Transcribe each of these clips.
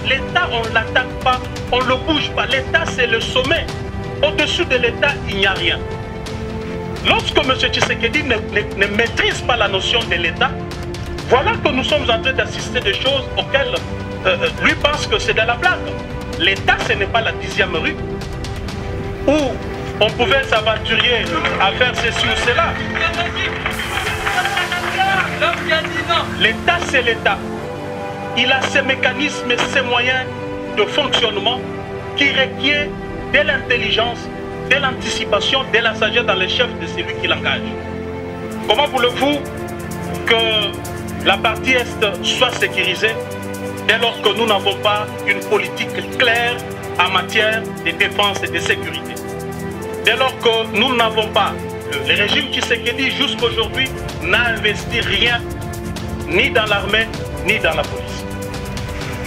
L'État, on ne l'attaque pas, on ne le bouge pas. L'État, c'est le sommet. Au-dessus de l'État, il n'y a rien. Lorsque M. Tshisekedi ne maîtrise pas la notion de l'État, voilà que nous sommes en train d'assister des choses auxquelles lui pense que c'est de la blague. L'État, ce n'est pas la 10e rue où on pouvait s'aventurer à faire ceci ou cela. L'État, c'est l'État. Il a ses mécanismes et ses moyens de fonctionnement qui requièrent de l'intelligence, de l'anticipation, de la sagesse dans les chefs de celui qui l'engage. Comment voulez-vous que la partie Est soit sécurisée dès lors que nous n'avons pas une politique claire en matière de défense et de sécurité? Dès lors que nous n'avons pas, le régime Tshisekedi jusqu'aujourd'hui n'a investi rien, ni dans l'armée, ni dans la police.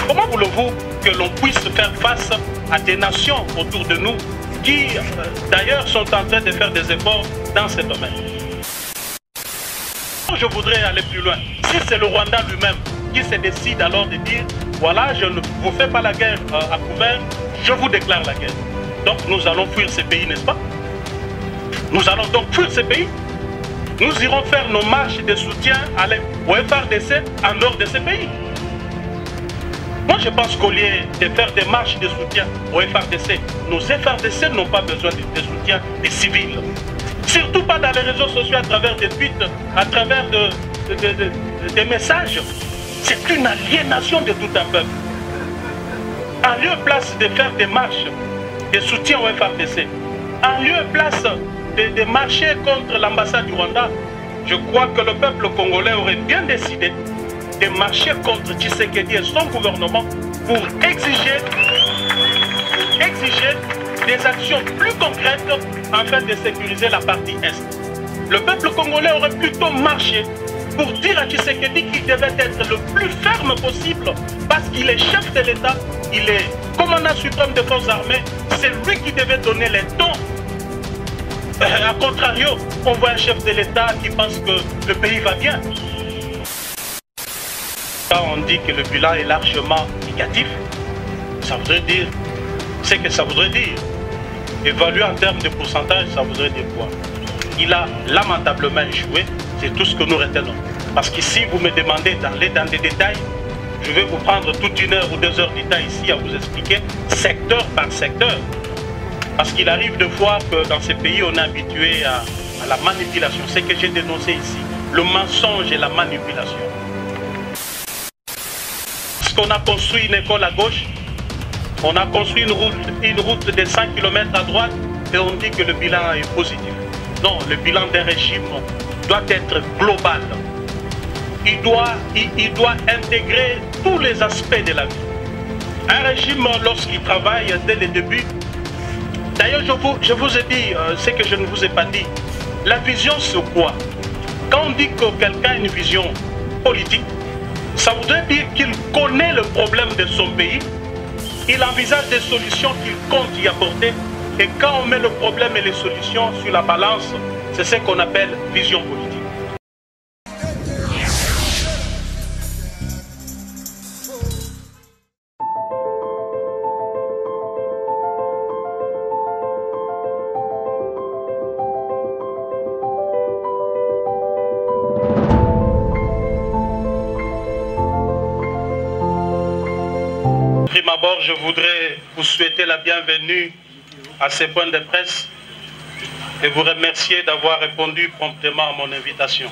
Comment voulez-vous que l'on puisse faire face à des nations autour de nous qui, d'ailleurs, sont en train de faire des efforts dans ce domaine? Je voudrais aller plus loin. Si c'est le Rwanda lui-même qui se décide alors de dire, voilà, je ne vous fais pas la guerre à couvert, je vous déclare la guerre. Donc nous allons fuir ces pays, n'est-ce pas? Nous allons donc fuir ces pays. Nous irons faire nos marches de soutien au FARDC en dehors de ces pays. Moi, je pense qu'au lieu de faire des marches de soutien au FARDC, nos FARDC n'ont pas besoin de soutien des civils. Surtout pas dans les réseaux sociaux, à travers des tweets, à travers des messages. C'est une aliénation de tout un peuple. En lieu et place de faire des marches de soutien au FARDC, en lieu et place de marcher contre l'ambassade du Rwanda, je crois que le peuple congolais aurait bien décidé de marcher contre Tshisekedi et son gouvernement pour exiger des actions plus concrètes afin de sécuriser la partie Est. Le peuple congolais aurait plutôt marché pour dire à Tshisekedi qu'il devait être le plus ferme possible parce qu'il est chef de l'État, il est commandant suprême des forces armées, c'est lui qui devait donner les tons. A contrario, on voit un chef de l'État qui pense que le pays va bien. Quand on dit que le bilan est largement négatif, ça voudrait dire ce que ça voudrait dire. Évalué en termes de pourcentage, ça voudrait dire quoi? Il a lamentablement échoué, c'est tout ce que nous retenons. Parce qu'ici, vous me demandez d'aller dans des détails, je vais vous prendre toute 1 heure ou 2 heures de temps ici à vous expliquer secteur par secteur. Parce qu'il arrive de voir que dans ces pays, on est habitué à la manipulation. C'est ce que j'ai dénoncé ici, le mensonge et la manipulation. Parce qu'on a construit une école à gauche, on a construit une route de 100 km à droite et on dit que le bilan est positif. Non, le bilan d'un régime doit être global. Il doit intégrer tous les aspects de la vie. Un régime, lorsqu'il travaille dès le début, d'ailleurs, je vous ai dit ce que je ne vous ai pas dit. La vision, c'est quoi? Quand on dit que quelqu'un a une vision politique, ça voudrait dire qu'il connaît le problème de son pays, il envisage des solutions qu'il compte y apporter, et quand on met le problème et les solutions sur la balance, c'est ce qu'on appelle vision politique. Prime abord, je voudrais vous souhaiter la bienvenue à ces points de presse et vous remercier d'avoir répondu promptement à mon invitation.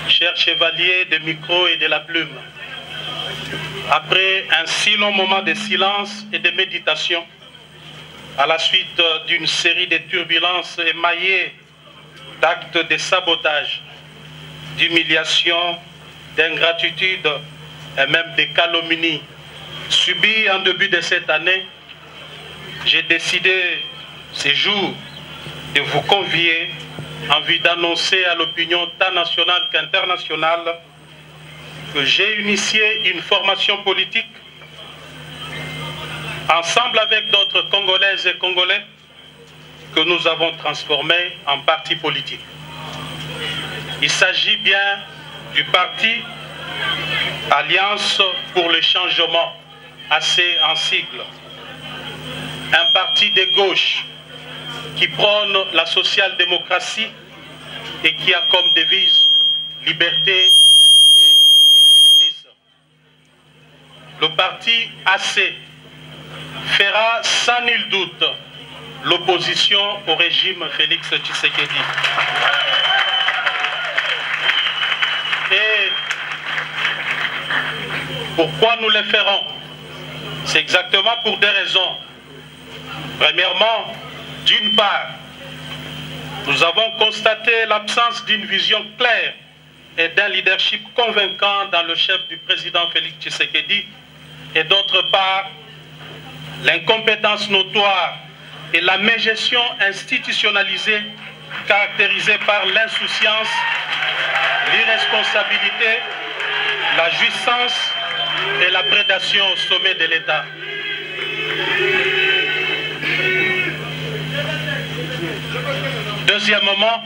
Chers chevaliers de micro et de la plume, après un si long moment de silence et de méditation, à la suite d'une série de turbulences émaillées d'actes de sabotage, d'humiliation, d'ingratitude et même de calomnie subis en début de cette année, j'ai décidé ce jour de vous convier en vue d'annoncer à l'opinion tant nationale qu'internationale que j'ai initié une formation politique ensemble avec d'autres Congolaises et Congolais que nous avons transformé en parti politique. Il s'agit bien du parti Alliance pour le changement, AC en sigle. Un parti de gauche qui prône la social-démocratie et qui a comme devise liberté, égalité et justice. Le parti AC fera sans nul doute l'opposition au régime Félix Tshisekedi. Et pourquoi nous le ferons? C'est exactement pour deux raisons. Premièrement, d'une part, nous avons constaté l'absence d'une vision claire et d'un leadership convaincant dans le chef du président Félix Tshisekedi, et d'autre part, l'incompétence notoire et la mégestion institutionnalisée caractérisée par l'insouciance, l'irresponsabilité, la jouissance et la prédation au sommet de l'État. Deuxièmement,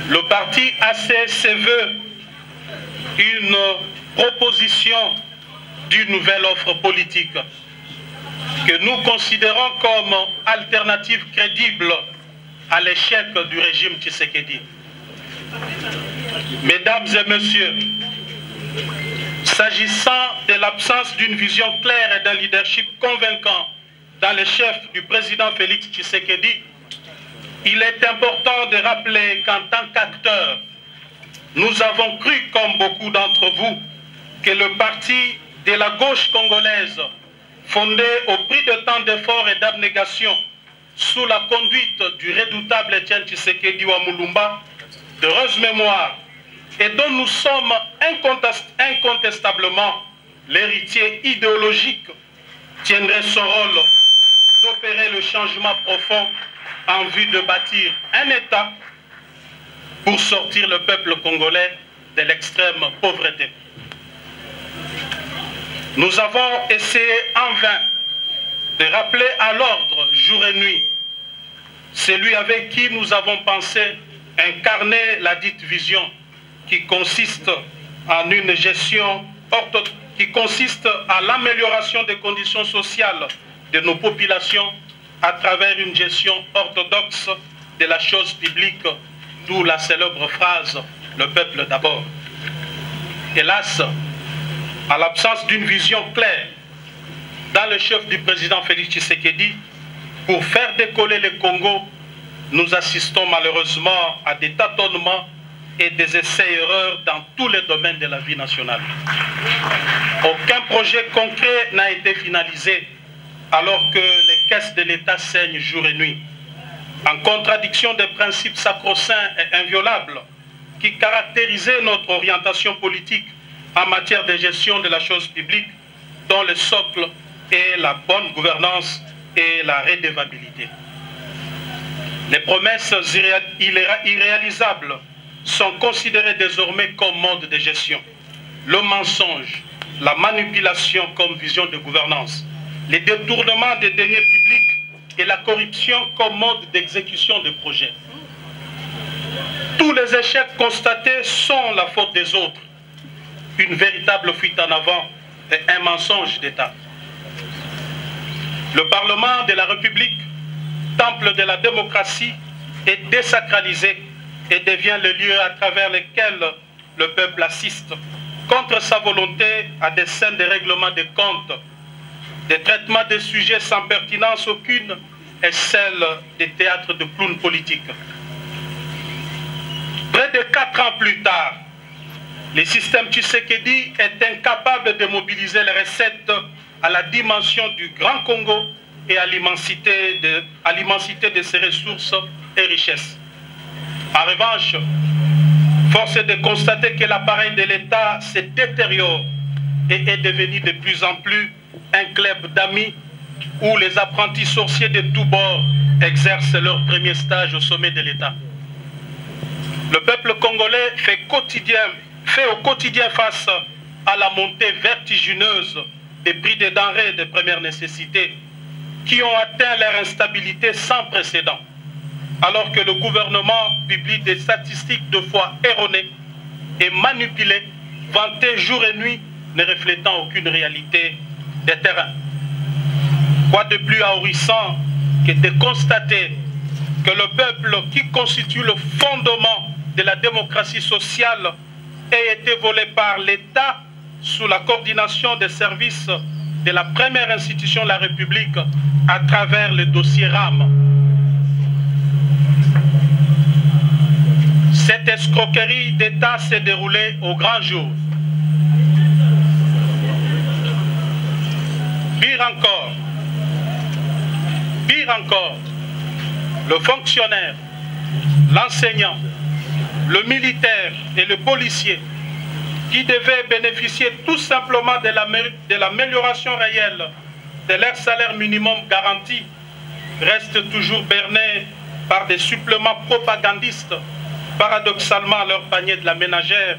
le parti AC se veut une proposition d'une nouvelle offre politique que nous considérons comme alternative crédible à l'échec du régime Tshisekedi. Mesdames et messieurs, s'agissant de l'absence d'une vision claire et d'un leadership convaincant dans le chef du président Félix Tshisekedi, il est important de rappeler qu'en tant qu'acteurs, nous avons cru, comme beaucoup d'entre vous, que le parti de la gauche congolaise, fondé au prix de tant d'efforts et d'abnégation, sous la conduite du redoutable Étienne Tshisekedi Wamulumba, d'heureuse mémoire, et dont nous sommes incontestablement l'héritier idéologique, tiendrait son rôle d'opérer le changement profond en vue de bâtir un État pour sortir le peuple congolais de l'extrême pauvreté. Nous avons essayé en vain de rappeler à l'ordre jour et nuit celui avec qui nous avons pensé incarner la dite vision qui consiste en une gestion qui consiste à l'amélioration des conditions sociales de nos populations à travers une gestion orthodoxe de la chose publique, d'où la célèbre phrase « le peuple d'abord ». Hélas, à l'absence d'une vision claire dans le chef du président Félix Tshisekedi, pour faire décoller le Congo, nous assistons malheureusement à des tâtonnements et des essais-erreurs dans tous les domaines de la vie nationale. Aucun projet concret n'a été finalisé alors que les caisses de l'État saignent jour et nuit, en contradiction des principes sacro-saints et inviolables qui caractérisaient notre orientation politique en matière de gestion de la chose publique, dont le socle est la bonne gouvernance et la redevabilité. Les promesses irréalisables sont considérées désormais comme mode de gestion. Le mensonge, la manipulation comme vision de gouvernance, les détournements des deniers publics et la corruption comme mode d'exécution de projets. Tous les échecs constatés sont la faute des autres. Une véritable fuite en avant et un mensonge d'État. Le Parlement de la République, temple de la démocratie, est désacralisé et devient le lieu à travers lequel le peuple assiste, contre sa volonté, à des scènes de règlement des comptes, des traitements de sujets sans pertinence aucune et celle des théâtres de clowns politiques. Près de 4 ans plus tard, le système Tshisekedi est incapable de mobiliser les recettes à la dimension du Grand Congo et à l'immensité de ses ressources et richesses. En revanche, force est de constater que l'appareil de l'État se détériore et est devenu de plus en plus un club d'amis où les apprentis sorciers de tous bords exercent leur premier stage au sommet de l'État. Le peuple congolais fait au quotidien face à la montée vertigineuse des prix des denrées de première nécessité qui ont atteint leur instabilité sans précédent, alors que le gouvernement publie des statistiques de fois erronées et manipulée, vantée jour et nuit, ne reflétant aucune réalité des terrains. Quoi de plus ahurissant que de constater que le peuple qui constitue le fondement de la démocratie sociale ait été volé par l'État sous la coordination des services de la première institution de la République à travers le dossier RAM. Cette escroquerie d'État s'est déroulée au grand jour. Pire encore, le fonctionnaire, l'enseignant, le militaire et le policier qui devaient bénéficier tout simplement de l'amélioration réelle de leur salaire minimum garanti restent toujours bernés par des suppléments propagandistes, paradoxalement à leur panier de la ménagère,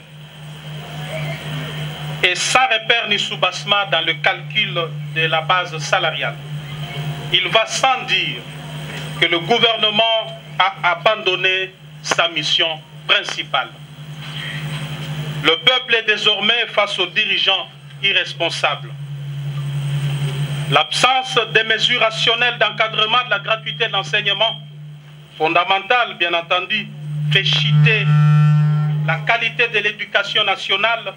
et sans repère ni soubassement dans le calcul de la base salariale. Il va sans dire que le gouvernement a abandonné sa mission principale. Le peuple est désormais face aux dirigeants irresponsables. L'absence des mesures rationnelles d'encadrement de la gratuité de l'enseignement, fondamentale bien entendu, fait chuter la qualité de l'éducation nationale,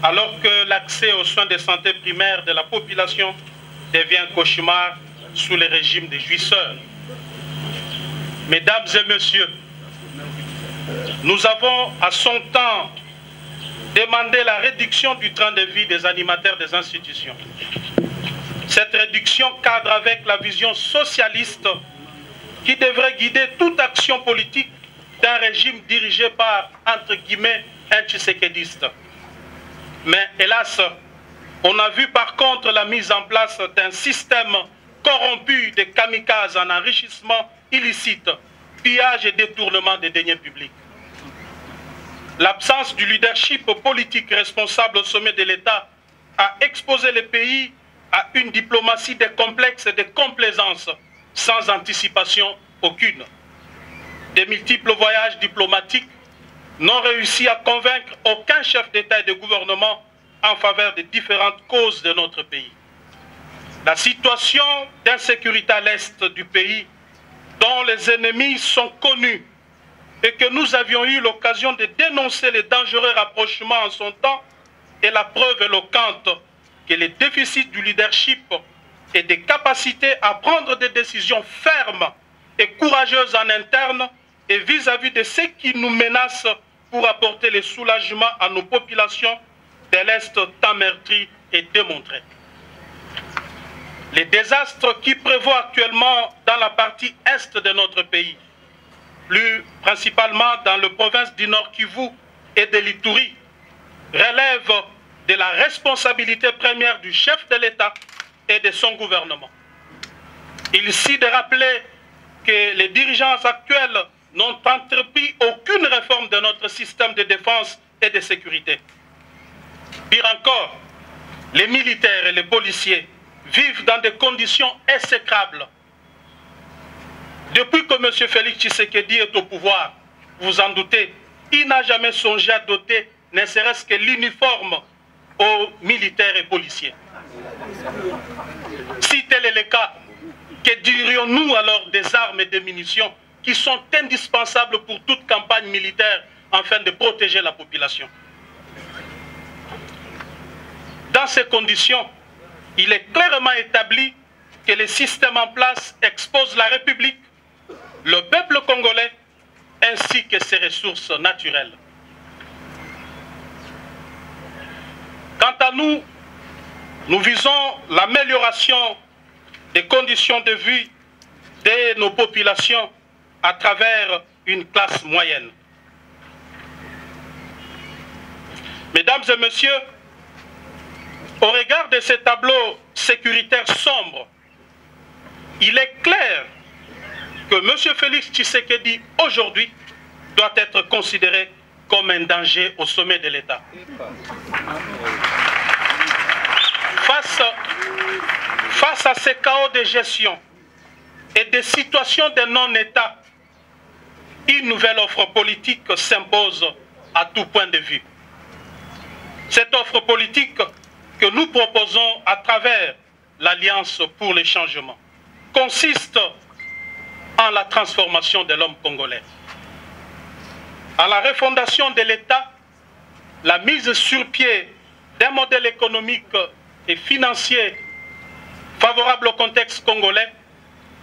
alors que l'accès aux soins de santé primaires de la population devient un cauchemar sous le régime des jouisseurs. Mesdames et messieurs, nous avons à son temps demandé la réduction du train de vie des animateurs des institutions. Cette réduction cadre avec la vision socialiste qui devrait guider toute action politique d'un régime dirigé par, entre guillemets, un tshisekédiste. Mais hélas, on a vu par contre la mise en place d'un système corrompu de kamikazes en enrichissement illicite, pillage et détournement des deniers publics. L'absence du leadership politique responsable au sommet de l'État a exposé le pays à une diplomatie de complexe et de complaisance sans anticipation aucune. De multiples voyages diplomatiques n'ont réussi à convaincre aucun chef d'État et de gouvernement en faveur des différentes causes de notre pays. La situation d'insécurité à l'est du pays, dont les ennemis sont connus et que nous avions eu l'occasion de dénoncer les dangereux rapprochements en son temps, est la preuve éloquente que les déficits du leadership et des capacités à prendre des décisions fermes et courageuses en interne et vis-à-vis de ceux qui nous menacent pour apporter le soulagement à nos populations de l'Est tant meurtri et démontré. Les désastres qui prévoient actuellement dans la partie est de notre pays, plus principalement dans la province du Nord Kivu et de l'Ituri, relèvent de la responsabilité première du chef de l'État et de son gouvernement. Il s'agit de rappeler que les dirigeants actuels n'ont entrepris aucune réforme de notre système de défense et de sécurité. Pire encore, les militaires et les policiers vivent dans des conditions exécrables. Depuis que M. Félix Tshisekedi est au pouvoir, vous en doutez, il n'a jamais songé à doter ne serait-ce que l'uniforme aux militaires et policiers. Si tel est le cas, que dirions-nous alors des armes et des munitions qui sont indispensables pour toute campagne militaire afin de protéger la population? Dans ces conditions, il est clairement établi que le système en place expose la République, le peuple congolais, ainsi que ses ressources naturelles. Quant à nous, nous visons l'amélioration des conditions de vie de nos populations à travers une classe moyenne. Mesdames et messieurs, au regard de ce tableau sécuritaire sombre, il est clair que M. Félix Tshisekedi, aujourd'hui, doit être considéré comme un danger au sommet de l'État. Face à ces chaos de gestion et des situations de non-État, une nouvelle offre politique s'impose à tout point de vue. Cette offre politique que nous proposons à travers l'Alliance pour le changement consiste en la transformation de l'homme congolais, à la refondation de l'État, la mise sur pied d'un modèle économique et financier favorable au contexte congolais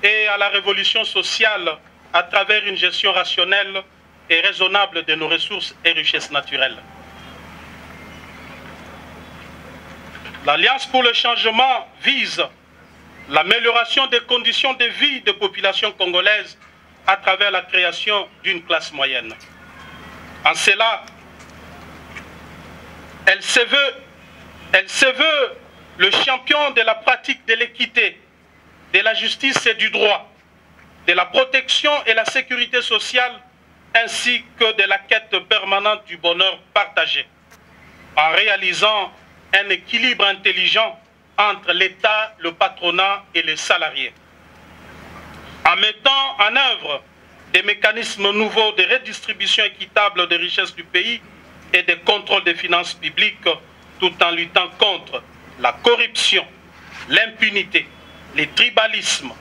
et à la révolution sociale à travers une gestion rationnelle et raisonnable de nos ressources et richesses naturelles. L'Alliance pour le changement vise l'amélioration des conditions de vie des populations congolaises à travers la création d'une classe moyenne. En cela, elle se veut le champion de la pratique de l'équité, de la justice et du droit, de la protection et la sécurité sociale, ainsi que de la quête permanente du bonheur partagé, en réalisant un équilibre intelligent entre l'État, le patronat et les salariés, en mettant en œuvre des mécanismes nouveaux de redistribution équitable des richesses du pays et de contrôle des finances publiques, tout en luttant contre la corruption, l'impunité, les tribalismes,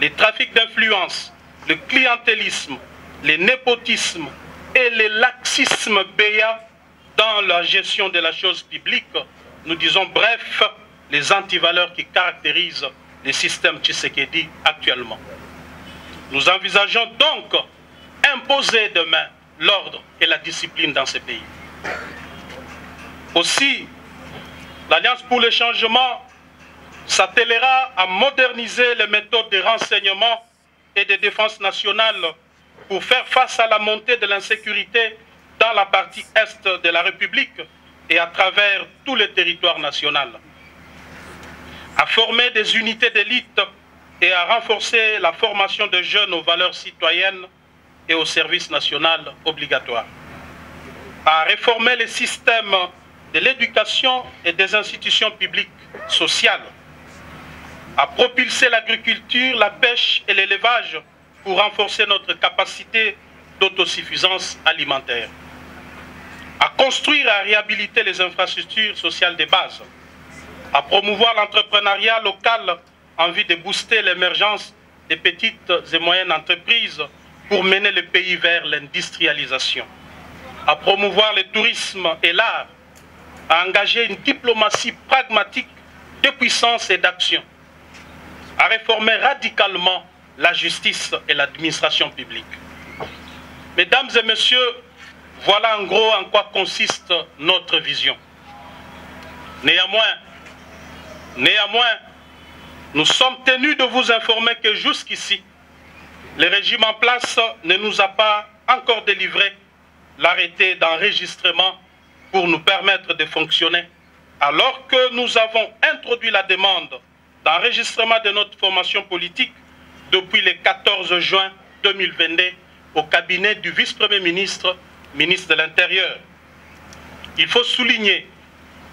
les trafics d'influence, le clientélisme, les népotismes et les laxismes béats dans la gestion de la chose publique. Nous disons bref, les antivaleurs qui caractérisent le système Tshisekedi actuellement. Nous envisageons donc imposer demain l'ordre et la discipline dans ces pays. Aussi, l'Alliance pour le changement s'attellera à moderniser les méthodes de renseignement et de défense nationale pour faire face à la montée de l'insécurité dans la partie est de la République et à travers tout le territoire national, à former des unités d'élite et à renforcer la formation de jeunes aux valeurs citoyennes et au service national obligatoire, à réformer les systèmes de l'éducation et des institutions publiques sociales, à propulser l'agriculture, la pêche et l'élevage pour renforcer notre capacité d'autosuffisance alimentaire, à construire et à réhabiliter les infrastructures sociales de base, à promouvoir l'entrepreneuriat local en vue de booster l'émergence des petites et moyennes entreprises pour mener le pays vers l'industrialisation, à promouvoir le tourisme et l'art, à engager une diplomatie pragmatique de puissance et d'action, à réformer radicalement la justice et l'administration publique. Mesdames et messieurs, voilà en gros en quoi consiste notre vision. Néanmoins, nous sommes tenus de vous informer que jusqu'ici, le régime en place ne nous a pas encore délivré l'arrêté d'enregistrement pour nous permettre de fonctionner, alors que nous avons introduit la demande d'enregistrement de notre formation politique depuis le 14 juin 2022 au cabinet du vice-premier ministre, ministre de l'Intérieur. Il faut souligner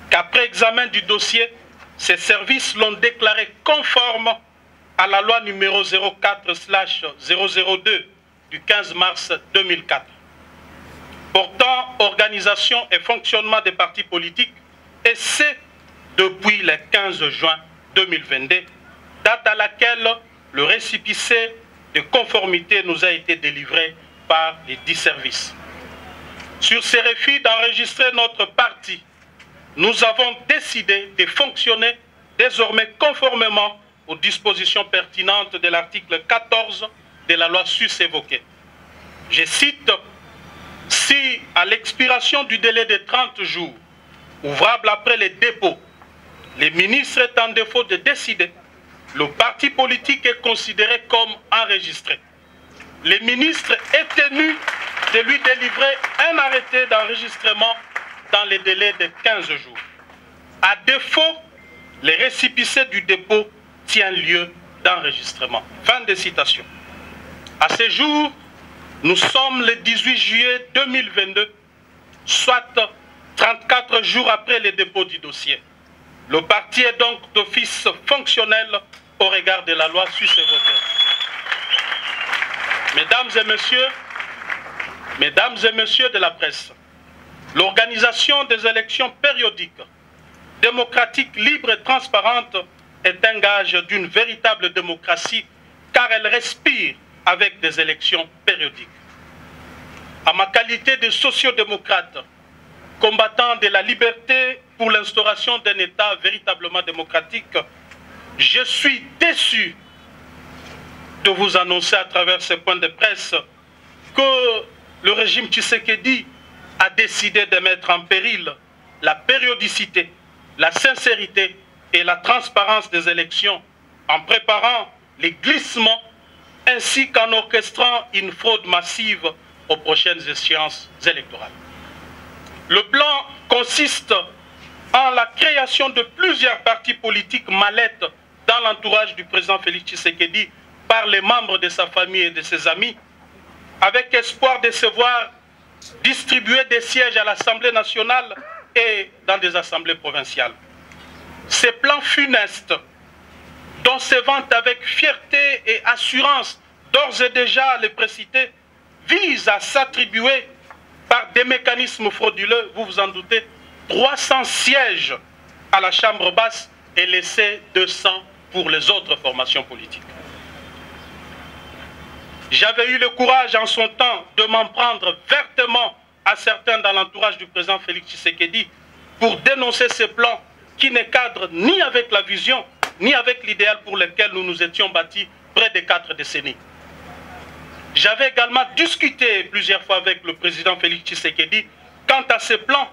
qu'après examen du dossier, ces services l'ont déclaré conforme à la loi numéro 04/002 du 15 mars 2004, portant organisation et fonctionnement des partis politiques, et c'est depuis le 15 juin 2022, date à laquelle le récépissé de conformité nous a été délivré par les 10 services. Sur ces refus d'enregistrer notre parti, nous avons décidé de fonctionner désormais conformément aux dispositions pertinentes de l'article 14 de la loi sus-évoquée. Je cite: « Si, à l'expiration du délai de 30 jours, ouvrable après le dépôt, les ministres est en défaut de décider, le parti politique est considéré comme enregistré. Les ministres est tenu de lui délivrer un arrêté d'enregistrement dans les délais de 15 jours. À défaut, les récépissé du dépôt tient lieu d'enregistrement. » Fin de citation. À ce jour, nous sommes le 18 juillet 2022, soit 34 jours après le dépôt du dossier. Le parti est donc d'office fonctionnel au regard de la loi sus-évoquée. Mesdames et messieurs de la presse, L'organisation des élections périodiques, démocratiques, libres et transparentes est un gage d'une véritable démocratie car elle respire avec des élections périodiques. À ma qualité de sociodémocrate, combattant de la liberté pour l'instauration d'un État véritablement démocratique, je suis déçu de vous annoncer à travers ce point de presse que le régime Tshisekedi a décidé de mettre en péril la périodicité, la sincérité et la transparence des élections en préparant les glissements ainsi qu'en orchestrant une fraude massive aux prochaines échéances électorales. Le plan consiste en la création de plusieurs partis politiques mallettes dans l'entourage du président Félix Tshisekedi par les membres de sa famille et de ses amis, avec espoir de se voir distribuer des sièges à l'Assemblée nationale et dans des assemblées provinciales. Ces plans funestes, dont se vante avec fierté et assurance d'ores et déjà les précités, visent à s'attribuer par des mécanismes frauduleux, vous vous en doutez, 300 sièges à la Chambre basse et laisser 200 pour les autres formations politiques. J'avais eu le courage en son temps de m'en prendre vertement à certains dans l'entourage du président Félix Tshisekedi pour dénoncer ces plans qui ne cadrent ni avec la vision, ni avec l'idéal pour lequel nous nous étions bâtis près de 4 décennies. J'avais également discuté plusieurs fois avec le président Félix Tshisekedi quant à ces plans,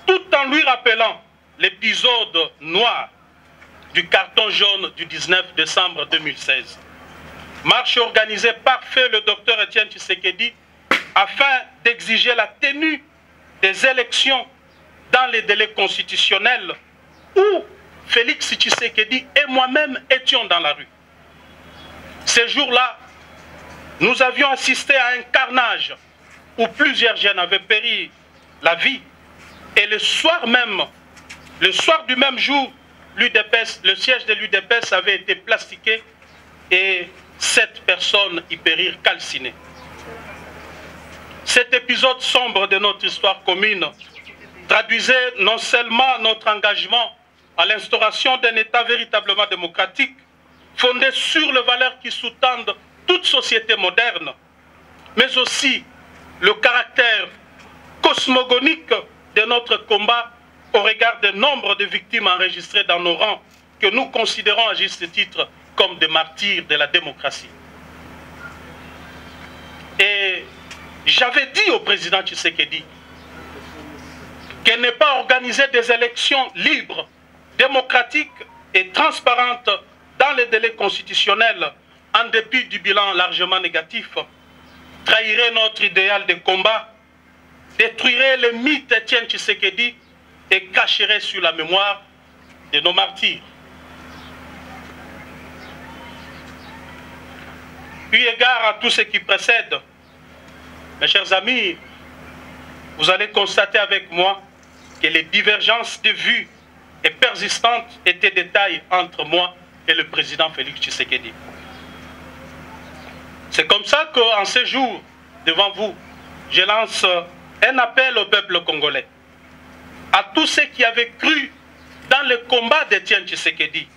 tout en lui rappelant l'épisode noir du carton jaune du 19 décembre 2016. Marche organisée par feu le docteur Etienne Tshisekedi afin d'exiger la tenue des élections dans les délais constitutionnels où Félix Tshisekedi et moi-même étions dans la rue. Ces jours-là, nous avions assisté à un carnage où plusieurs jeunes avaient péri la vie et le soir du même jour, le siège de l'UDPS avait été plastiqué et 7 personnes y périrent calcinées. Cet épisode sombre de notre histoire commune traduisait non seulement notre engagement à l'instauration d'un État véritablement démocratique, fondé sur les valeurs qui sous-tendent toute société moderne, mais aussi le caractère cosmogonique de notre combat au regard du nombre de victimes enregistrées dans nos rangs, que nous considérons à juste titre comme des martyrs de la démocratie. Et j'avais dit au président Tshisekedi qu'il n'est pas organisé des élections libres, démocratiques et transparentes dans les délais constitutionnels, en dépit du bilan largement négatif, trahirait notre idéal de combat, détruirait le mythe Etienne Tshisekedi et cacherait sur la mémoire de nos martyrs. Eu égard à tout ce qui précède, mes chers amis, vous allez constater avec moi que les divergences de vues et persistantes étaient des tailles entre moi et le président Félix Tshisekedi. C'est comme ça qu'en ce jour, devant vous, je lance un appel au peuple congolais, à tous ceux qui avaient cru dans le combat d'Etienne Tshisekedi,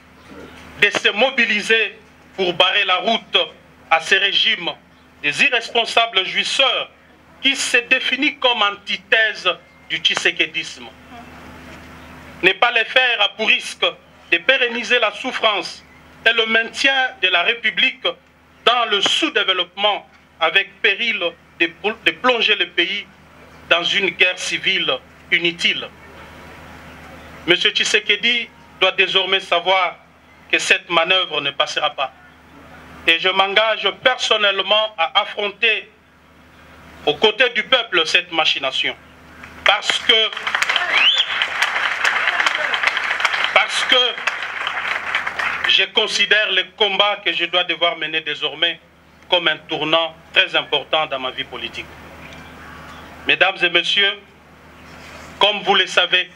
de se mobiliser pour barrer la route à ces régimes des irresponsables jouisseurs qui se définissent comme antithèse du tshisekédisme. Ne pas les faire à pour risque de pérenniser la souffrance et le maintien de la République dans le sous-développement avec péril de plonger le pays dans une guerre civile inutile. M. Tshisekedi doit désormais savoir que cette manœuvre ne passera pas. Et je m'engage personnellement à affronter aux côtés du peuple cette machination. Parce que je considère le combat que je dois devoir mener désormais comme un tournant très important dans ma vie politique. Mesdames et messieurs, comme vous le savez,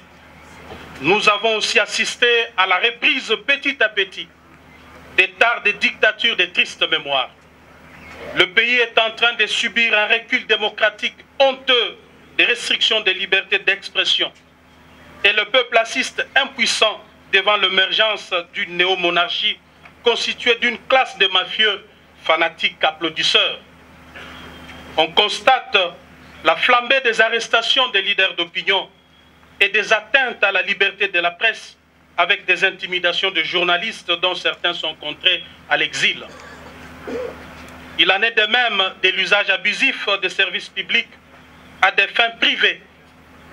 nous avons aussi assisté à la reprise petit à petit des tares de dictatures de triste mémoire. Le pays est en train de subir un recul démocratique honteux des restrictions des libertés d'expression. Et le peuple assiste impuissant devant l'émergence d'une néomonarchie constituée d'une classe de mafieux fanatiques applaudisseurs. On constate la flambée des arrestations des leaders d'opinion et des atteintes à la liberté de la presse avec des intimidations de journalistes dont certains sont contraints à l'exil. Il en est de même de l'usage abusif des services publics à des fins privées,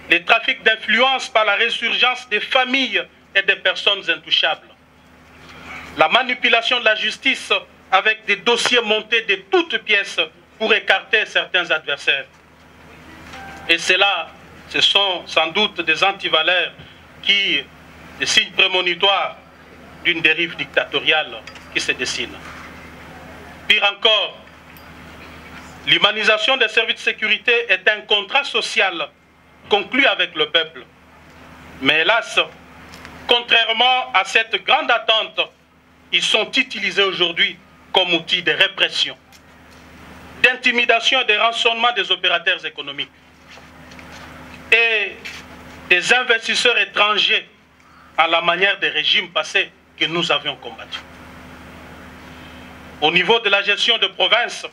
les trafics d'influence par la résurgence des familles et des personnes intouchables, la manipulation de la justice avec des dossiers montés de toutes pièces pour écarter certains adversaires. Et cela, ce sont sans doute des antivaleurs des signes prémonitoires d'une dérive dictatoriale qui se dessine. Pire encore, l'humanisation des services de sécurité est un contrat social conclu avec le peuple. Mais hélas, contrairement à cette grande attente, ils sont utilisés aujourd'hui comme outil de répression, d'intimidation et de rançonnement des opérateurs économiques et des investisseurs étrangers à la manière des régimes passés que nous avions combattus. Au niveau de la gestion de province,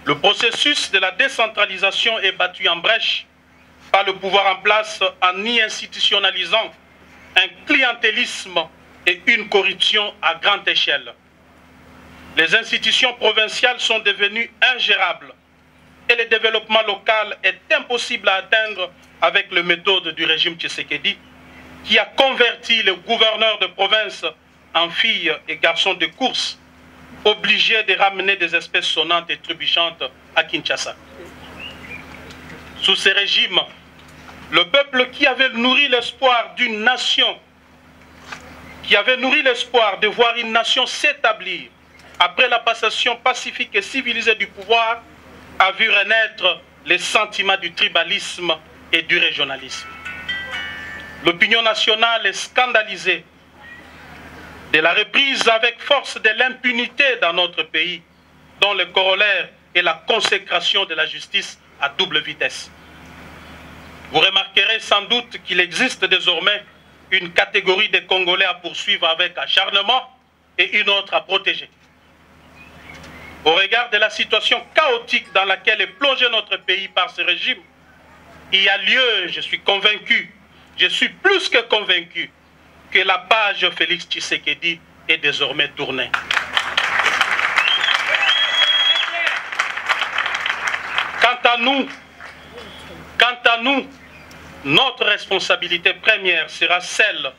le processus de la décentralisation est battu en brèche par le pouvoir en place en y institutionnalisant un clientélisme et une corruption à grande échelle. Les institutions provinciales sont devenues ingérables et le développement local est impossible à atteindre avec les méthodes du régime Tshisekedi qui a converti les gouverneurs de province en filles et garçons de course, obligés de ramener des espèces sonnantes et trébuchantes à Kinshasa. Sous ces régimes, le peuple qui avait nourri l'espoir d'une nation, qui avait nourri l'espoir de voir une nation s'établir après la passation pacifique et civilisée du pouvoir, a vu renaître les sentiments du tribalisme et du régionalisme. L'opinion nationale est scandalisée de la reprise avec force de l'impunité dans notre pays, dont le corollaire est la consécration de la justice à double vitesse. Vous remarquerez sans doute qu'il existe désormais une catégorie de Congolais à poursuivre avec acharnement et une autre à protéger. Au regard de la situation chaotique dans laquelle est plongé notre pays par ce régime, il y a lieu, je suis convaincu, je suis plus que convaincu, que la page Félix Tshisekedi est désormais tournée. Quant à nous, notre responsabilité première sera celle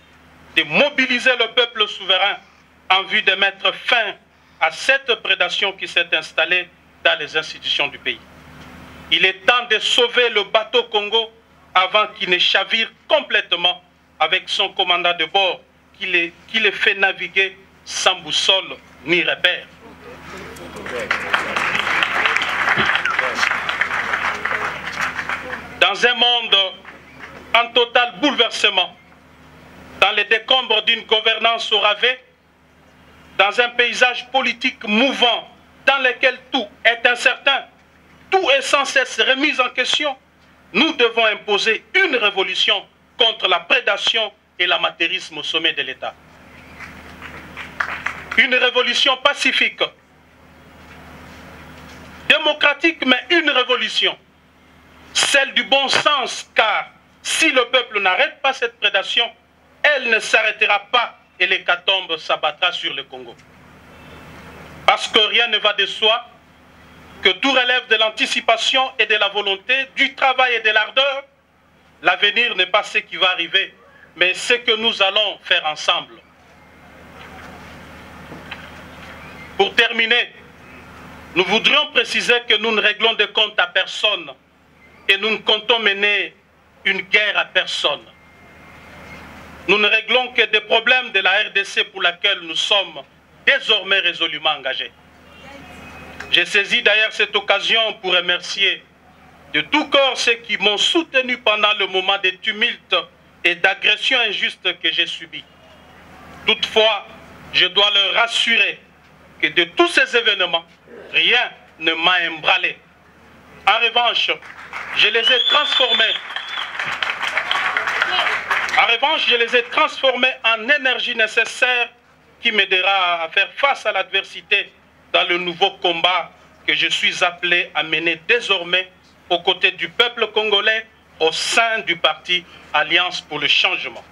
de mobiliser le peuple souverain en vue de mettre fin à cette prédation qui s'est installée dans les institutions du pays. Il est temps de sauver le bateau Congo avant qu'il ne chavire complètement avec son commandant de bord qui les fait naviguer sans boussole ni repère. Dans un monde en total bouleversement, dans les décombres d'une gouvernance au rabais, dans un paysage politique mouvant dans lequel tout est incertain, tout est sans cesse remis en question, nous devons imposer une révolution contre la prédation et l'amateurisme au sommet de l'État. Une révolution pacifique, démocratique, mais une révolution, celle du bon sens, car si le peuple n'arrête pas cette prédation, elle ne s'arrêtera pas et l'hécatombe s'abattra sur le Congo. Parce que rien ne va de soi, que tout relève de l'anticipation et de la volonté, du travail et de l'ardeur. L'avenir n'est pas ce qui va arriver, mais ce que nous allons faire ensemble. Pour terminer, nous voudrions préciser que nous ne réglons de compte à personne et nous ne comptons mener une guerre à personne. Nous ne réglons que des problèmes de la RDC pour laquelle nous sommes désormais résolument engagés. J'ai saisi d'ailleurs cette occasion pour remercier de tout cœur ceux qui m'ont soutenu pendant le moment de tumulte et d'agression injuste que j'ai subi. Toutefois, je dois leur rassurer que de tous ces événements, rien ne m'a ébranlé. En revanche, je les ai transformés. En revanche, je les ai transformés en énergie nécessaire qui m'aidera à faire face à l'adversité dans le nouveau combat que je suis appelé à mener désormais aux côtés du peuple congolais au sein du parti Alliance pour le changement.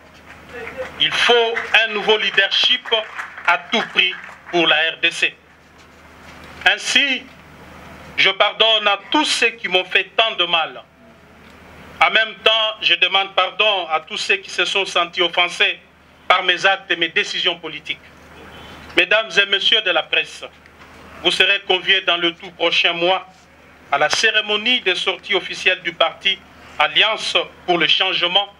Il faut un nouveau leadership à tout prix pour la RDC. Ainsi, je pardonne à tous ceux qui m'ont fait tant de mal. En même temps, je demande pardon à tous ceux qui se sont sentis offensés par mes actes et mes décisions politiques. Mesdames et messieurs de la presse, vous serez conviés dans le tout prochain mois à la cérémonie de sortie officielle du parti Alliance pour le changement,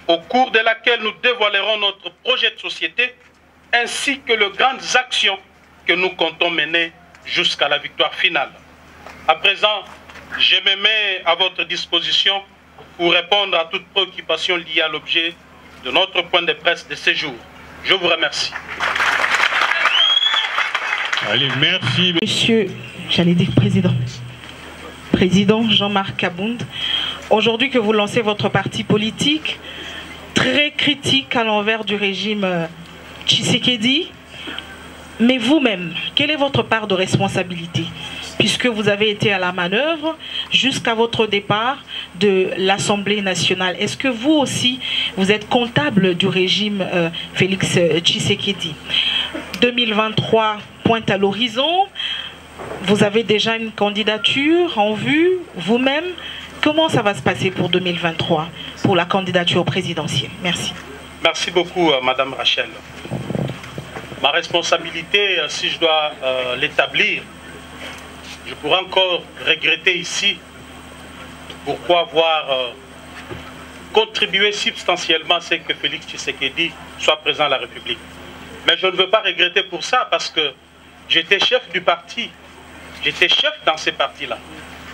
au cours de laquelle nous dévoilerons notre projet de société ainsi que les grandes actions que nous comptons mener jusqu'à la victoire finale. À présent, je me mets à votre disposition pour répondre à toute préoccupation liée à l'objet de notre point de presse de ce jour. Je vous remercie. Allez, merci. Monsieur, j'allais dire Président Jean-Marc Kabound, aujourd'hui que vous lancez votre parti politique, très critique à l'envers du régime Tshisekedi, mais vous-même, quelle est votre part de responsabilité? Puisque vous avez été à la manœuvre jusqu'à votre départ de l'Assemblée nationale. Est-ce que vous aussi, vous êtes comptable du régime Félix Tshisekedi? 2023 pointe à l'horizon. Vous avez déjà une candidature en vue, vous-même. Comment ça va se passer pour 2023, pour la candidature présidentielle? Merci. Merci beaucoup, Madame Rachel. Ma responsabilité, si je dois l'établir, je pourrais encore regretter ici pourquoi avoir contribué substantiellement à ce que Félix Tshisekedi soit président de la République. Mais je ne veux pas regretter pour ça parce que j'étais chef du parti. J'étais chef dans ces partis-là.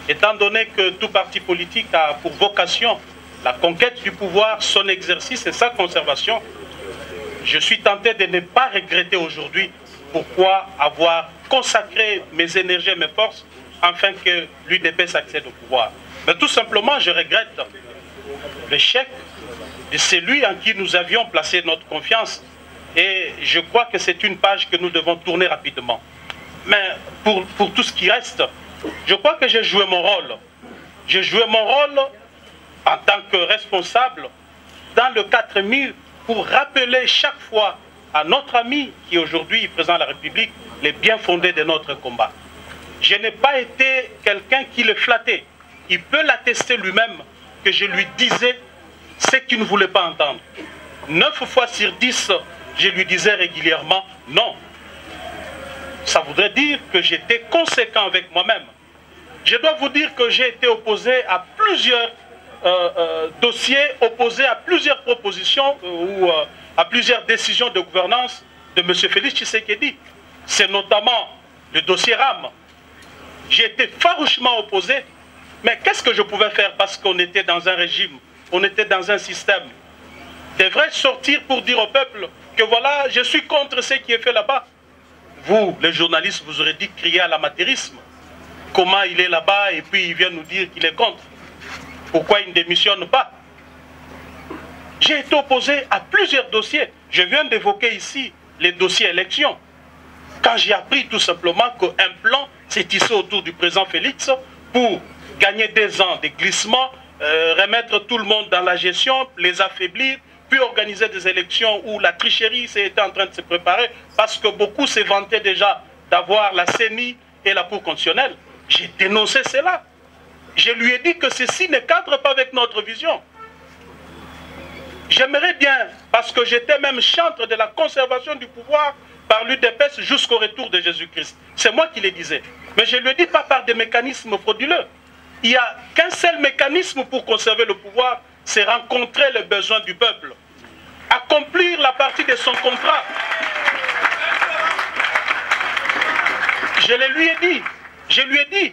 Étant donné que tout parti politique a pour vocation la conquête du pouvoir, son exercice et sa conservation, je suis tenté de ne pas regretter aujourd'hui pourquoi avoir consacré mes énergies et mes forces afin que l'UDPS accède au pouvoir. Mais tout simplement, je regrette l'échec de celui en qui nous avions placé notre confiance. Et je crois que c'est une page que nous devons tourner rapidement. Mais pour tout ce qui reste, je crois que j'ai joué mon rôle. J'ai joué mon rôle en tant que responsable dans le 4000 pour rappeler chaque fois à notre ami qui aujourd'hui est président de la République les bien fondés de notre combat. Je n'ai pas été quelqu'un qui le flattait. Il peut l'attester lui-même que je lui disais ce qu'il ne voulait pas entendre. 9 fois sur 10, je lui disais régulièrement non. Ça voudrait dire que j'étais conséquent avec moi-même. Je dois vous dire que j'ai été opposé à plusieurs dossiers, opposé à plusieurs propositions ou à plusieurs décisions de gouvernance de M. Félix Tshisekedi. C'est notamment le dossier RAM. J'ai été farouchement opposé. Mais qu'est-ce que je pouvais faire parce qu'on était dans un régime, on était dans un système? Devrais sortir pour dire au peuple que voilà, je suis contre ce qui est fait là-bas. Vous, les journalistes, vous aurez dit crier à l'amateurisme. Comment il est là-bas et puis il vient nous dire qu'il est contre. Pourquoi il ne démissionne pas? J'ai été opposé à plusieurs dossiers. Je viens d'évoquer ici les dossiers élections. Quand j'ai appris tout simplement qu'un plan s'est tissé autour du président Félix pour gagner 2 ans de glissement, remettre tout le monde dans la gestion, les affaiblir, puis organiser des élections où la tricherie était en train de se préparer parce que beaucoup se vantaient déjà d'avoir la CENI et la Cour constitutionnelle. J'ai dénoncé cela. Je lui ai dit que ceci ne cadre pas avec notre vision. J'aimerais bien, parce que j'étais même chantre de la conservation du pouvoir par l'UDPS jusqu'au retour de Jésus-Christ. C'est moi qui le disais. Mais je ne lui ai dit pas par des mécanismes frauduleux. Il n'y a qu'un seul mécanisme pour conserver le pouvoir, c'est rencontrer les besoins du peuple. Accomplir la partie de son contrat. Je lui ai dit,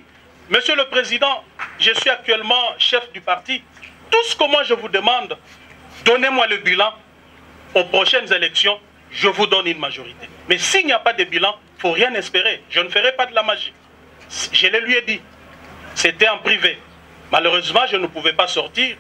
Monsieur le Président, je suis actuellement chef du parti. Tout ce que moi je vous demande, donnez-moi le bilan. Aux prochaines élections, je vous donne une majorité. Mais s'il n'y a pas de bilan, il ne faut rien espérer. Je ne ferai pas de la magie. Je le lui ai dit. C'était en privé. Malheureusement, je ne pouvais pas sortir,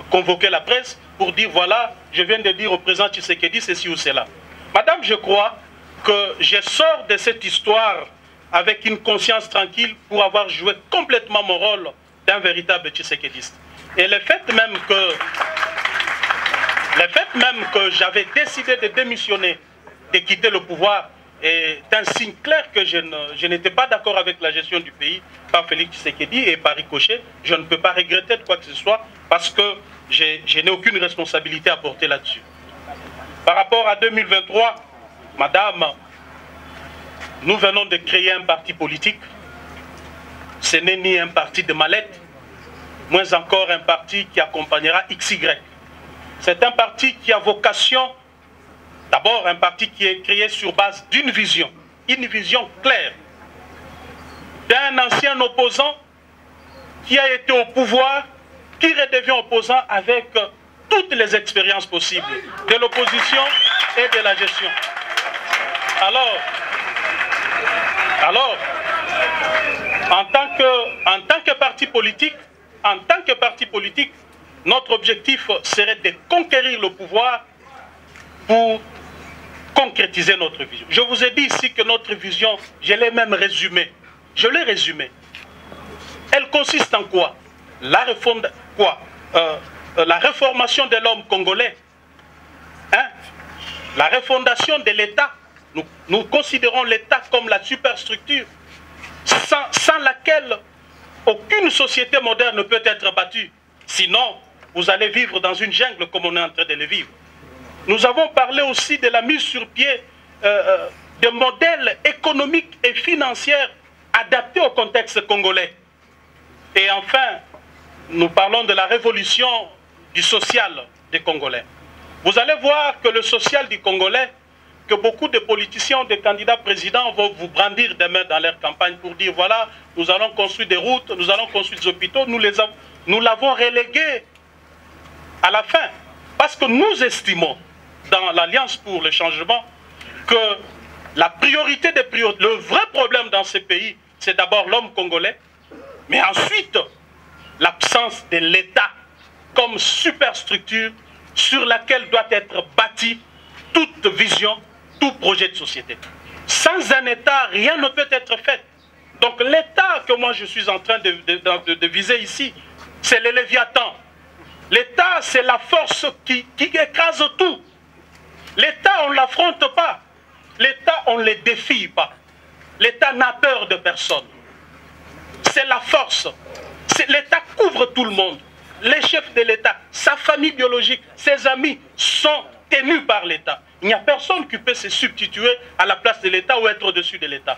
convoquer la presse pour dire voilà, je viens de dire au président Tshisekedi ceci ou cela. Madame, je crois que je sors de cette histoire avec une conscience tranquille pour avoir joué complètement mon rôle d'un véritable Tshisekediste. Et le fait même que j'avais décidé de démissionner, de quitter le pouvoir, est un signe clair que je n'étais pas d'accord avec la gestion du pays par Félix Tshisekedi, et par ricochet, je ne peux pas regretter de quoi que ce soit parce que je n'ai aucune responsabilité à porter là-dessus. Par rapport à 2023, madame, nous venons de créer un parti politique. Ce n'est ni un parti de mallette, moins encore un parti qui accompagnera XY. C'est un parti qui a vocation, d'abord un parti qui est créé sur base d'une vision, une vision claire, d'un ancien opposant qui a été au pouvoir, qui redevient opposant avec toutes les expériences possibles de l'opposition et de la gestion. Alors, en tant que parti politique, notre objectif serait de conquérir le pouvoir pour concrétiser notre vision. Je vous ai dit ici que notre vision, je l'ai même résumée. Je l'ai résumée. Elle consiste en quoi? La réformation de l'homme congolais. Hein? La refondation de l'État. Nous considérons l'État comme la superstructure sans laquelle aucune société moderne ne peut être battue. Sinon, vous allez vivre dans une jungle comme on est en train de le vivre. Nous avons parlé aussi de la mise sur pied de modèles économiques et financiers adaptés au contexte congolais. Et enfin, nous parlons de la révolution du social des Congolais. Vous allez voir que le social du Congolais, que beaucoup de politiciens, des candidats présidents vont vous brandir demain dans leur campagne pour dire voilà, nous allons construire des routes, nous allons construire des hôpitaux, nous l'avons relégué à la fin. Parce que nous estimons, dans l'Alliance pour le changement, que la priorité des priorités, le vrai problème dans ce pays, c'est d'abord l'homme congolais, mais ensuite l'absence de l'État comme superstructure sur laquelle doit être bâtie toute vision, tout projet de société. Sans un État, rien ne peut être fait. Donc l'État que moi je suis en train de viser ici, c'est le Léviathan. L'État, c'est la force qui écrase tout. L'État, on ne l'affronte pas. L'État, on ne le défie pas. L'État n'a peur de personne. C'est la force. L'État couvre tout le monde. Les chefs de l'État, sa famille biologique, ses amis sont tenus par l'État. Il n'y a personne qui peut se substituer à la place de l'État ou être au-dessus de l'État.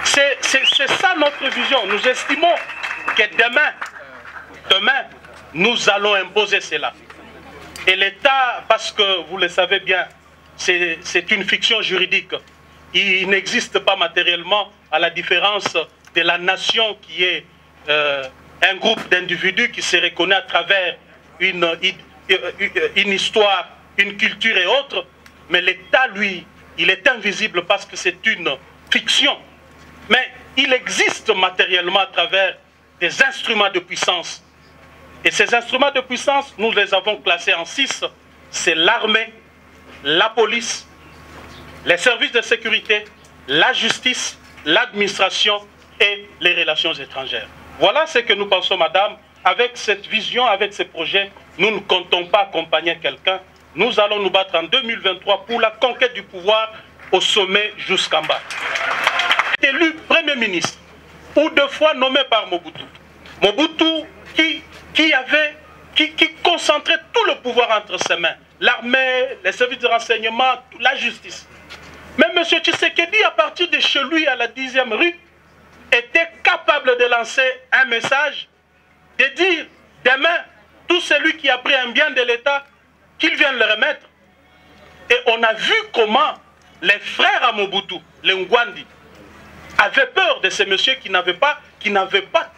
C'est ça notre vision. Nous estimons que demain, nous allons imposer cela. Et l'État, parce que vous le savez bien, c'est une fiction juridique. Il n'existe pas matériellement, à la différence de la nation qui est un groupe d'individus qui se reconnaît à travers une histoire, une culture et autres. Mais l'État, lui, il est invisible parce que c'est une fiction. Mais il existe matériellement à travers des instruments de puissance. Et ces instruments de puissance, nous les avons classés en 6. C'est l'armée, la police, les services de sécurité, la justice, l'administration et les relations étrangères. Voilà ce que nous pensons, madame. Avec cette vision, avec ces projets, nous ne comptons pas accompagner quelqu'un. Nous allons nous battre en 2023 pour la conquête du pouvoir au sommet jusqu'en bas. Élu Premier ministre, ou 2 fois nommé par Mobutu. Mobutu qui concentrait tout le pouvoir entre ses mains. L'armée, les services de renseignement, la justice. Mais M. Tshisekedi, à partir de chez lui, à la 10e rue, était capable de lancer un message, de dire demain, tout celui qui a pris un bien de l'État, qu'il vienne le remettre. Et on a vu comment les frères à Mobutu, les Ngwandi, avaient peur de ces messieurs qui n'avaient pas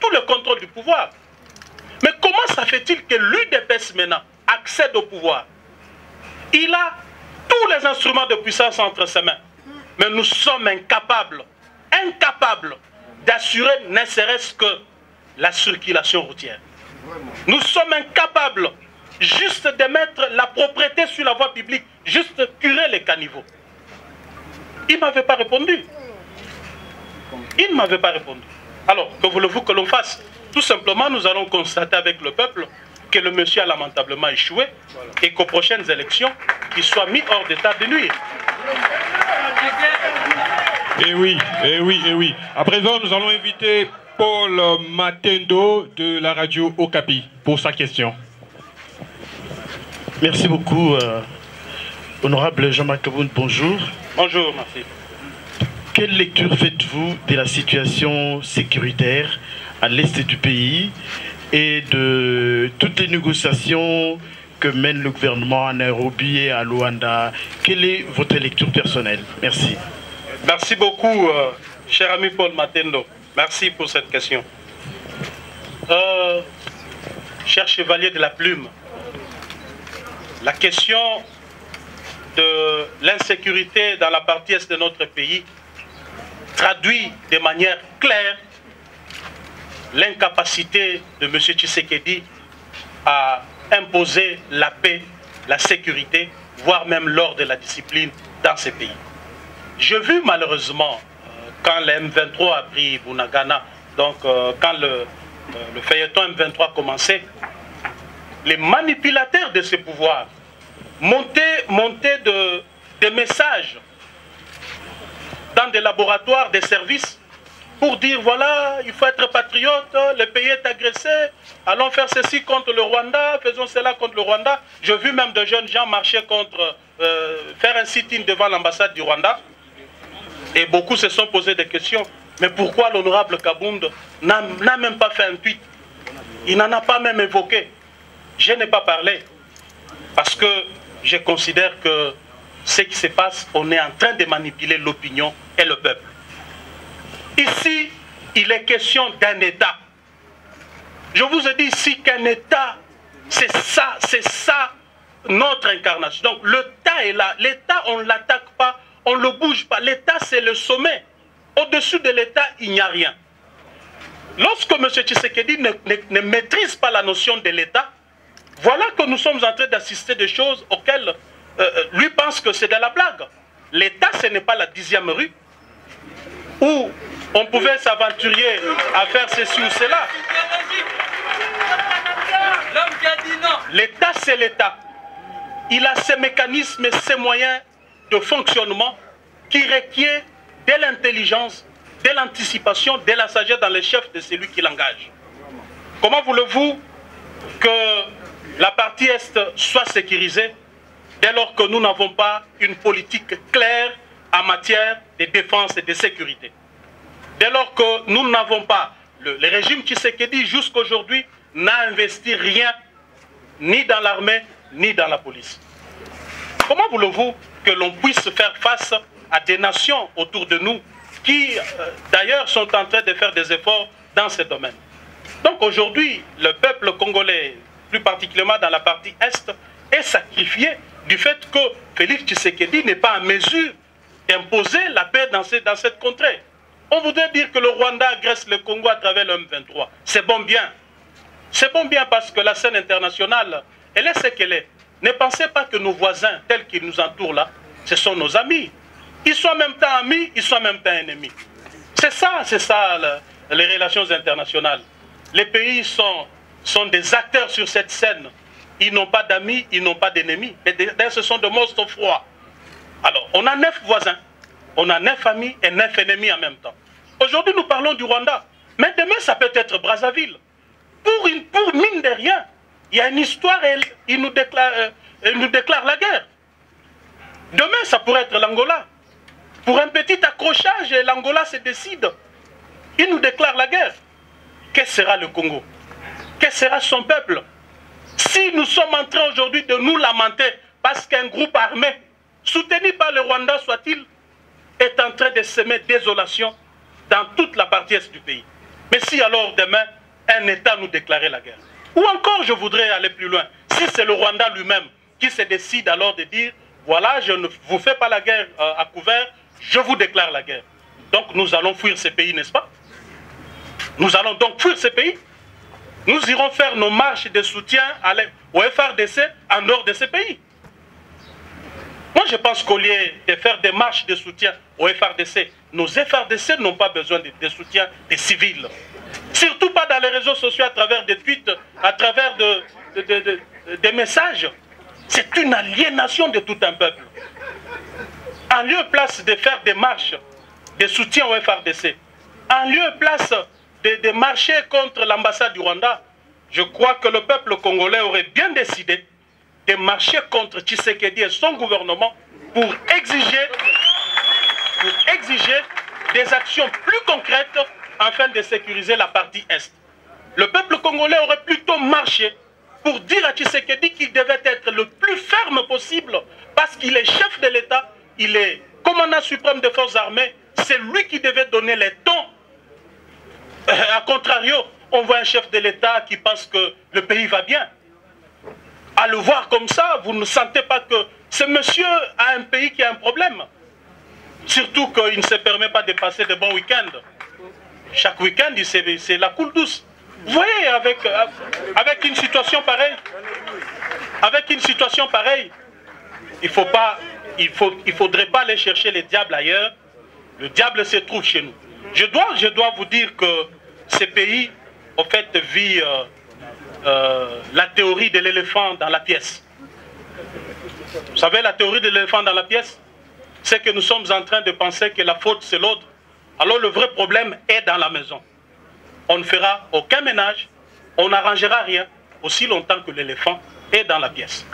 tout le contrôle du pouvoir. Mais comment ça fait-il que l'UDPS maintenant accède au pouvoir? Il a tous les instruments de puissance entre ses mains. Mais nous sommes incapables d'assurer ne serait-ce que la circulation routière. Nous sommes incapables juste de mettre la propriété sur la voie publique, juste curer les caniveaux. Il ne m'avait pas répondu. Il ne m'avait pas répondu. Alors, que voulez-vous que l'on fasse? Tout simplement, nous allons constater avec le peuple que le monsieur a lamentablement échoué et qu'aux prochaines élections, il soit mis hors d'état de nuire. Eh oui, eh oui, eh oui. À présent, nous allons inviter Paul Matendo de la radio Okapi pour sa question. Merci beaucoup, honorable Jean-Marc Kaboun, bonjour. Bonjour, merci. Quelle lecture faites-vous de la situation sécuritaire à l'est du pays et de toutes les négociations que mène le gouvernement à Nairobi et à Luanda? Quelle est votre lecture personnelle? Merci. Merci beaucoup, cher ami Paul Matendo. Merci pour cette question. Cher chevalier de la plume, la question de l'insécurité dans la partie est de notre pays traduit de manière claire l'incapacité de M. Tshisekedi à imposer la paix, la sécurité, voire même l'ordre et la discipline dans ces pays. J'ai vu malheureusement, quand le M23 a pris Bunagana, donc quand le feuilleton M23 commençait, les manipulateurs de ce pouvoir montaient des messages dans des laboratoires, des services, pour dire voilà, il faut être patriote, le pays est agressé, allons faire ceci contre le Rwanda, faisons cela contre le Rwanda. J'ai vu même de jeunes gens marcher contre, faire un sit-in devant l'ambassade du Rwanda. Et beaucoup se sont posés des questions. Mais pourquoi l'honorable Kabound n'a même pas fait un tweet? Il n'en a pas même évoqué. Je n'ai pas parlé. Parce que je considère que ce qui se passe, on est en train de manipuler l'opinion et le peuple. Ici, il est question d'un État. Je vous ai dit ici qu'un État, c'est ça notre incarnation. Donc l'État est là. L'État, on ne l'attaque pas, on ne le bouge pas. L'État, c'est le sommet. Au-dessus de l'État, il n'y a rien. Lorsque M. Tshisekedi ne maîtrise pas la notion de l'État, voilà que nous sommes en train d'assister des choses auxquelles lui pense que c'est de la blague. L'État, ce n'est pas la 10e rue où on pouvait s'aventurer à faire ceci ou cela. L'État, c'est l'État. Il a ses mécanismes et ses moyens de fonctionnement qui requièrent de l'intelligence, de l'anticipation, de la sagesse dans les chefs de celui qui l'engage. Comment voulez-vous que la partie Est soit sécurisée dès lors que nous n'avons pas une politique claire en matière de défense et de sécurité? Dès lors que nous n'avons pas, le régime Tshisekedi jusqu'à aujourd'hui n'a investi rien, ni dans l'armée, ni dans la police. Comment voulez-vous que l'on puisse faire face à des nations autour de nous qui, d'ailleurs, sont en train de faire des efforts dans ce domaine? Donc aujourd'hui, le peuple congolais, plus particulièrement dans la partie Est, est sacrifié du fait que Félix Tshisekedi n'est pas en mesure d'imposer la paix dans cette contrée. On voudrait dire que le Rwanda agresse le Congo à travers le M23. C'est bon bien. C'est bon bien parce que la scène internationale, elle est ce qu'elle est. Ne pensez pas que nos voisins, tels qu'ils nous entourent là, ce sont nos amis. Ils sont en même temps amis, ils sont en même temps ennemis. C'est ça les relations internationales. Les pays sont des acteurs sur cette scène. Ils n'ont pas d'amis, ils n'ont pas d'ennemis. Ce sont de monstres froids. Alors, on a 9 voisins, on a 9 amis et 9 ennemis en même temps. Aujourd'hui, nous parlons du Rwanda. Mais demain, ça peut être Brazzaville. Pour mine de rien, il y a une histoire et il nous déclare la guerre. Demain, ça pourrait être l'Angola. Pour un petit accrochage, l'Angola se décide. Il nous déclare la guerre. Qu'est-ce sera le Congo? Qu'est-ce sera son peuple? Si nous sommes en train aujourd'hui de nous lamenter parce qu'un groupe armé, soutenu par le Rwanda soit-il, est en train de semer désolation dans toute la partie est du pays. Mais si alors demain, un État nous déclarait la guerre? Ou encore, je voudrais aller plus loin, si c'est le Rwanda lui-même qui se décide alors de dire, voilà, je ne vous fais pas la guerre à couvert, je vous déclare la guerre. Donc nous allons fuir ces pays, n'est-ce pas? Nous allons donc fuir ces pays. nous irons faire nos marches de soutien au FARDC en dehors de ces pays. Moi, je pense qu'au lieu de faire des marches de soutien au FARDC, nos FARDC n'ont pas besoin de soutien des civils. Surtout pas dans les réseaux sociaux, à travers des tweets, à travers des messages. C'est une aliénation de tout un peuple. En lieu et place de faire des marches de soutien au FARDC, en lieu et place de marcher contre l'ambassade du Rwanda, je crois que le peuple congolais aurait bien décidé de marcher contre Tshisekedi et son gouvernement pour exiger des actions plus concrètes afin de sécuriser la partie Est. Le peuple congolais aurait plutôt marché pour dire à Tshisekedi qu'il devait être le plus ferme possible parce qu'il est chef de l'État, il est commandant suprême des forces armées, c'est lui qui devait donner les tons. A contrario, on voit un chef de l'État qui pense que le pays va bien. À le voir comme ça, vous ne sentez pas que ce monsieur a un pays qui a un problème. Surtout qu'il ne se permet pas de passer de bons week-ends. Chaque week-end, c'est la coule douce. Vous voyez, avec une situation pareille, il faudrait pas aller chercher les diables ailleurs. Le diable se trouve chez nous. Je dois vous dire que ces pays, en fait, vit la théorie de l'éléphant dans la pièce. Vous savez, la théorie de l'éléphant dans la pièce, c'est que nous sommes en train de penser que la faute, c'est l'autre. Alors le vrai problème est dans la maison. On ne fera aucun ménage, on n'arrangera rien aussi longtemps que l'éléphant est dans la pièce.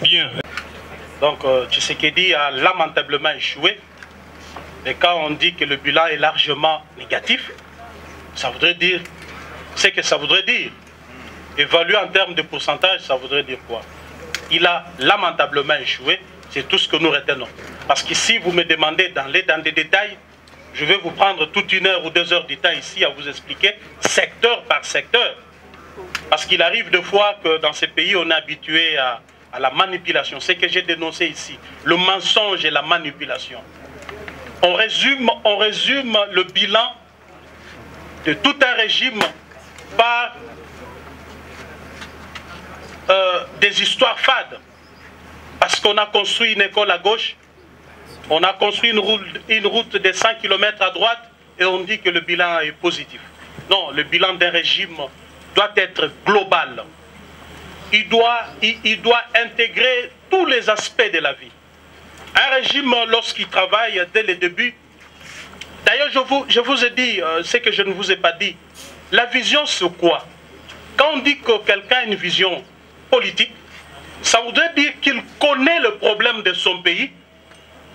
Bien. Donc Tshisekedi a lamentablement échoué. Et quand on dit que le bilan est largement négatif, ça voudrait dire ce que ça voudrait dire. Évalué en termes de pourcentage, ça voudrait dire quoi? Il a lamentablement échoué, c'est tout ce que nous retenons. Parce qu'ici, vous me demandez dans des détails, je vais vous prendre toute 1 heure ou 2 heures du temps ici à vous expliquer secteur par secteur. Parce qu'il arrive deux fois que dans ces pays, on est habitué à la manipulation. C'est ce que j'ai dénoncé ici, le mensonge et la manipulation. On résume le bilan de tout un régime par des histoires fades. Parce qu'on a construit une école à gauche, on a construit une route de 100 km à droite et on dit que le bilan est positif. Non, le bilan d'un régime doit être global. Il doit intégrer tous les aspects de la vie. Un régime, lorsqu'il travaille dès le début, d'ailleurs je vous ai dit ce que je ne vous ai pas dit. La vision, c'est quoi? Quand on dit que quelqu'un a une vision politique, ça voudrait dire qu'il connaît le problème de son pays,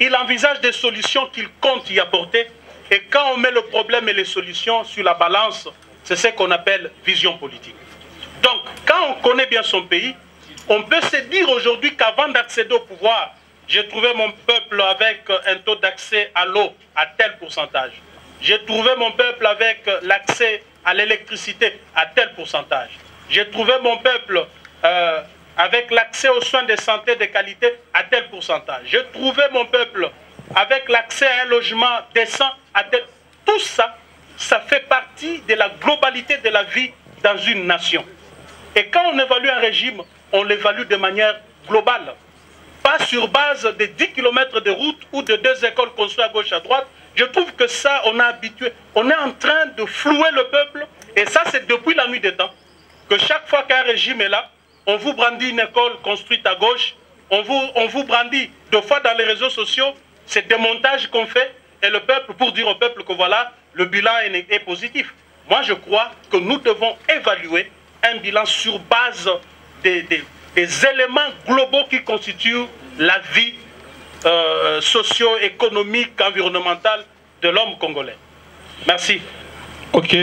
il envisage des solutions qu'il compte y apporter, et quand on met le problème et les solutions sur la balance, c'est ce qu'on appelle vision politique. Donc, quand on connaît bien son pays, on peut se dire aujourd'hui qu'avant d'accéder au pouvoir, j'ai trouvé mon peuple avec un taux d'accès à l'eau à tel pourcentage. J'ai trouvé mon peuple avec l'accès à l'électricité à tel pourcentage. J'ai trouvé mon peuple avec l'accès aux soins de santé de qualité à tel pourcentage. J'ai trouvé mon peuple avec l'accès à un logement décent à tel... Tout ça, ça fait partie de la globalité de la vie dans une nation. Et quand on évalue un régime, on l'évalue de manière globale. Pas sur base de 10 km de route ou de 2 écoles construites à gauche à droite. Je trouve que ça, on est habitué. On est en train de flouer le peuple. Et ça, c'est depuis la nuit des temps. Que chaque fois qu'un régime est là, on vous brandit une école construite à gauche. On vous brandit 2 fois dans les réseaux sociaux. C'est des montages qu'on fait. Et le peuple, pour dire au peuple que voilà, le bilan est positif. Moi, je crois que nous devons évaluer un bilan sur base des éléments globaux qui constituent la vie socio-économique, environnementale de l'homme congolais. Merci. Ok.